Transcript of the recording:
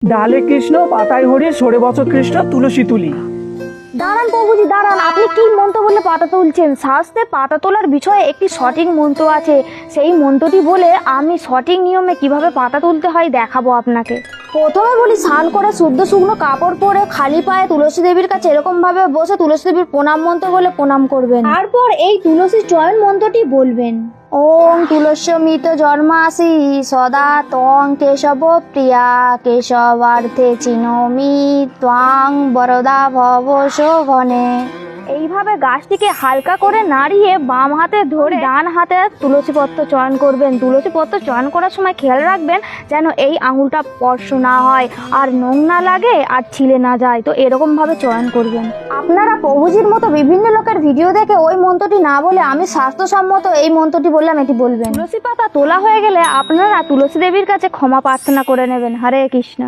ডালে কৃষ্ণ, পাতায় হরি, সরে বছর কৃষ্ণ, তুলসী তুলি। দাঁড়ান প্রভুজি দাঁড়ান, আপনি কি মন্ত্র বলে পাতা তুলছেন? শাস্ত্রে পাতা তোলার বিষয়ে একটি সঠিক মন্ত্র আছে। সেই মন্ত্রটি বলে আমি সঠিক নিয়মে কিভাবে পাতা তুলতে হয় দেখাবো আপনাকে। প্রথমে বলি, স্নান করে শুদ্ধ শুকনো কাপড় পরে খালি পায়ে তুলসী দেবীর কাছে এরকম ভাবে বসে তুলসী দেবীর প্রণাম মন্ত্র বলে প্রণাম করবেন। তারপর এই তুলসী চয়ন মন্ত্রটি বলবেন। ওম তুলস্যমিত জন্মাসি সদা তং কেশব প্রিয়া কেশবার্থে চিনোমি ত্বাং বরদা ভব শোভনে। এইভাবে গাছটিকে হালকা করে নাড়িয়ে বাম হাতে ধরে ডান হাতে তুলসী পত্র চয়ন করবেন। তুলসী পত্র চয়ন করার সময় খেয়াল রাখবেন যেন এই আঙুলটা স্পর্শ না হয়, আর নোং না লাগে, আর ছিলে না যায়। তো এরকম ভাবে চয়ন করবেন। আপনারা প্রভুজির মতো বিভিন্ন লোকের ভিডিও দেখে ওই মন্ত্রটি না বলে আমি স্বাস্থ্যসম্মত এই মন্ত্রটি বললাম এটি বলবেন। তুলসী পাতা তোলা হয়ে গেলে আপনারা তুলসী দেবীর কাছে ক্ষমা প্রার্থনা করে নেবেন। হরে কৃষ্ণ।